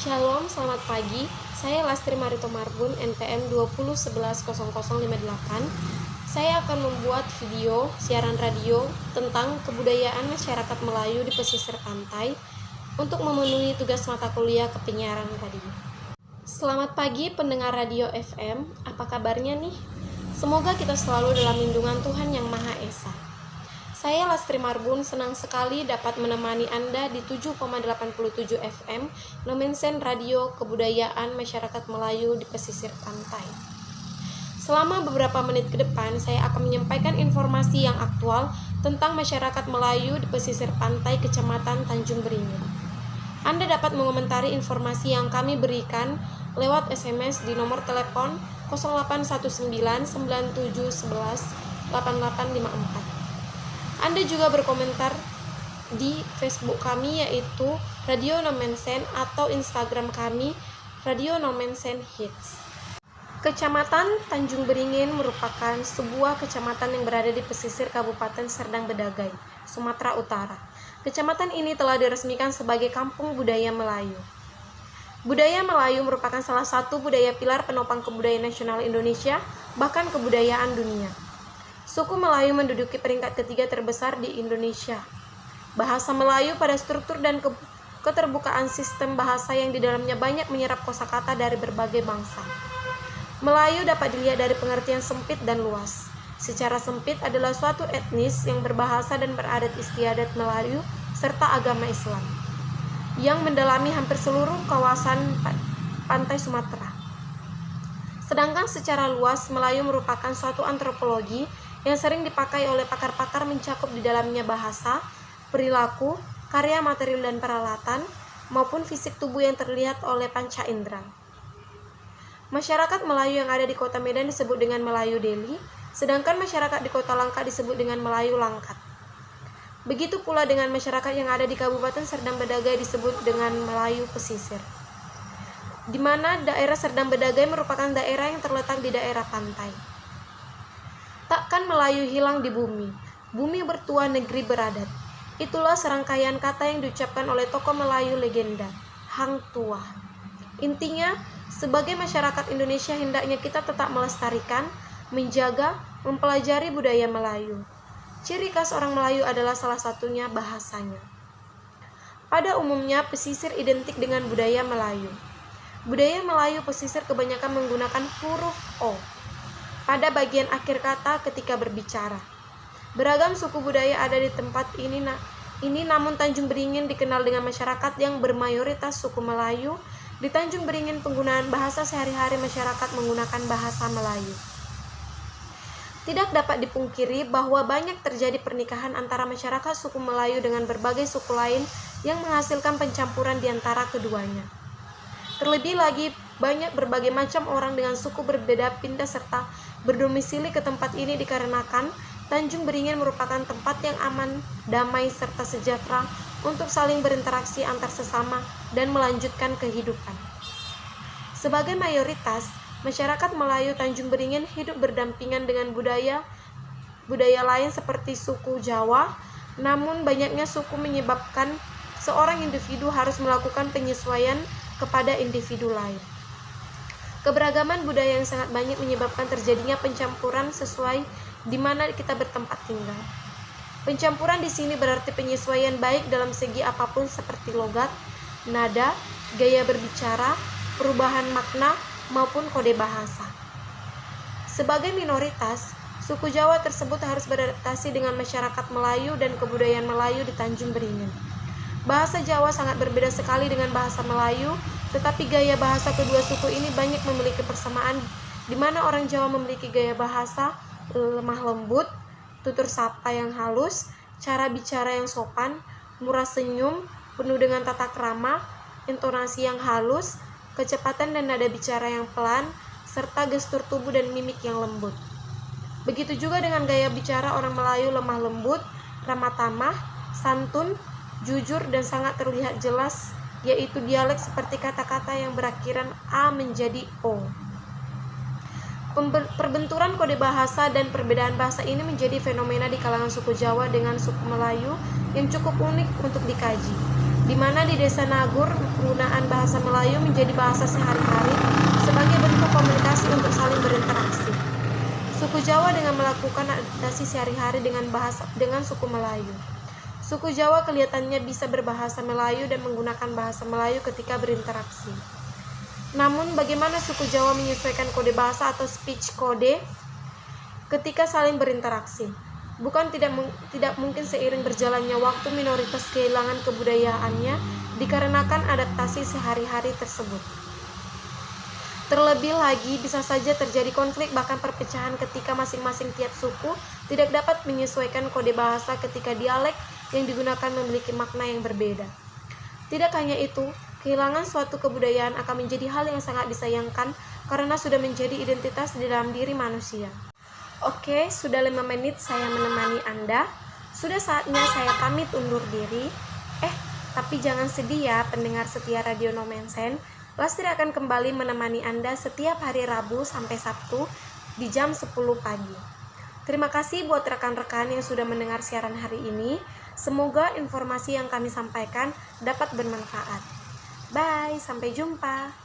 Shalom, selamat pagi. Saya Lastri Marito Marbun, NPM 20110058. Saya akan membuat video siaran radio tentang kebudayaan masyarakat Melayu di pesisir pantai untuk memenuhi tugas mata kuliah kepenyiaran radio. Selamat pagi pendengar radio FM, apa kabarnya nih? Semoga kita selalu dalam lindungan Tuhan Yang Maha Esa. Saya Lastri Marbun senang sekali dapat menemani Anda di 7,87 FM Nomensen Radio Kebudayaan Masyarakat Melayu di Pesisir Pantai. Selama beberapa menit ke depan, saya akan menyampaikan informasi yang aktual tentang masyarakat Melayu di pesisir pantai Kecamatan Tanjung Beringin. Anda dapat mengomentari informasi yang kami berikan lewat SMS di nomor telepon 081997118854. Anda juga berkomentar di Facebook kami yaitu Radio Nomensen atau Instagram kami Radio Nomensen Hits. Kecamatan Tanjung Beringin merupakan sebuah kecamatan yang berada di pesisir Kabupaten Serdang Bedagai, Sumatera Utara. Kecamatan ini telah diresmikan sebagai Kampung Budaya Melayu. Budaya Melayu merupakan salah satu budaya pilar penopang kebudayaan nasional Indonesia, bahkan kebudayaan dunia. Suku Melayu menduduki peringkat ketiga terbesar di Indonesia. Bahasa Melayu pada struktur dan keterbukaan sistem bahasa yang di dalamnya banyak menyerap kosakata dari berbagai bangsa. Melayu dapat dilihat dari pengertian sempit dan luas. Secara sempit adalah suatu etnis yang berbahasa dan beradat istiadat Melayu serta agama Islam, yang mendalami hampir seluruh kawasan pantai Sumatera. Sedangkan secara luas, Melayu merupakan suatu antropologi yang sering dipakai oleh pakar-pakar mencakup di dalamnya bahasa, perilaku, karya material dan peralatan, maupun fisik tubuh yang terlihat oleh panca indera. Masyarakat Melayu yang ada di Kota Medan disebut dengan Melayu Deli, sedangkan masyarakat di Kota Langkat disebut dengan Melayu Langkat. Begitu pula dengan masyarakat yang ada di Kabupaten Serdang Bedagai disebut dengan Melayu Pesisir, di mana daerah Serdang Bedagai merupakan daerah yang terletak di daerah pantai. Takkan Melayu hilang di bumi, bumi bertua negeri beradat. Itulah serangkaian kata yang diucapkan oleh tokoh Melayu legenda, Hang Tuah. Intinya, sebagai masyarakat Indonesia hendaknya kita tetap melestarikan, menjaga, mempelajari budaya Melayu. Ciri khas orang Melayu adalah salah satunya bahasanya. Pada umumnya, pesisir identik dengan budaya Melayu. Budaya Melayu pesisir kebanyakan menggunakan huruf O pada bagian akhir kata ketika berbicara. Beragam suku budaya ada di tempat ini, namun Tanjung Beringin dikenal dengan masyarakat yang bermayoritas suku Melayu. Di Tanjung Beringin penggunaan bahasa sehari-hari masyarakat menggunakan bahasa Melayu. Tidak dapat dipungkiri bahwa banyak terjadi pernikahan antara masyarakat suku Melayu dengan berbagai suku lain yang menghasilkan pencampuran di antara keduanya. Terlebih lagi, banyak berbagai macam orang dengan suku berbeda pindah serta berdomisili ke tempat ini dikarenakan Tanjung Beringin merupakan tempat yang aman, damai, serta sejahtera untuk saling berinteraksi antar sesama dan melanjutkan kehidupan. Sebagai mayoritas, masyarakat Melayu Tanjung Beringin hidup berdampingan dengan budaya lain seperti suku Jawa, namun banyaknya suku menyebabkan seorang individu harus melakukan penyesuaian kepada individu lain. Keberagaman budaya yang sangat banyak menyebabkan terjadinya pencampuran sesuai di mana kita bertempat tinggal. Pencampuran di sini berarti penyesuaian baik dalam segi apapun seperti logat, nada, gaya berbicara, perubahan makna, maupun kode bahasa. Sebagai minoritas, suku Jawa tersebut harus beradaptasi dengan masyarakat Melayu dan kebudayaan Melayu di Tanjung Beringin. Bahasa Jawa sangat berbeda sekali dengan bahasa Melayu, tetapi gaya bahasa kedua suku ini banyak memiliki persamaan, di mana orang Jawa memiliki gaya bahasa lemah lembut, tutur sapa yang halus, cara bicara yang sopan, murah senyum, penuh dengan tata krama, intonasi yang halus, kecepatan dan nada bicara yang pelan, serta gestur tubuh dan mimik yang lembut. Begitu juga dengan gaya bicara orang Melayu lemah lembut, ramah tamah, santun, jujur dan sangat terlihat jelas, yaitu dialek seperti kata-kata yang berakhiran A menjadi O. Perbenturan kode bahasa dan perbedaan bahasa ini menjadi fenomena di kalangan suku Jawa dengan suku Melayu yang cukup unik untuk dikaji. di mana di Desa Nagur penggunaan bahasa Melayu menjadi bahasa sehari-hari sebagai bentuk komunikasi untuk saling berinteraksi. Suku Jawa dengan melakukan adaptasi sehari-hari dengan suku Melayu. Suku Jawa kelihatannya bisa berbahasa Melayu dan menggunakan bahasa Melayu ketika berinteraksi. Namun, bagaimana suku Jawa menyesuaikan kode bahasa atau speech kode ketika saling berinteraksi? Bukan tidak mungkin seiring berjalannya waktu minoritas kehilangan kebudayaannya dikarenakan adaptasi sehari-hari tersebut. Terlebih lagi, bisa saja terjadi konflik bahkan perpecahan ketika masing-masing tiap suku tidak dapat menyesuaikan kode bahasa ketika dialek yang digunakan memiliki makna yang berbeda. Tidak hanya itu, kehilangan suatu kebudayaan akan menjadi hal yang sangat disayangkan karena sudah menjadi identitas di dalam diri manusia. Oke, sudah 5 menit saya menemani Anda. Sudah saatnya saya pamit undur diri. Tapi jangan sedih ya pendengar setia Radio No Mensen. Lastri akan kembali menemani Anda setiap hari Rabu sampai Sabtu di jam 10 pagi. Terima kasih buat rekan-rekan yang sudah mendengar siaran hari ini. Semoga informasi yang kami sampaikan dapat bermanfaat. Bye, sampai jumpa.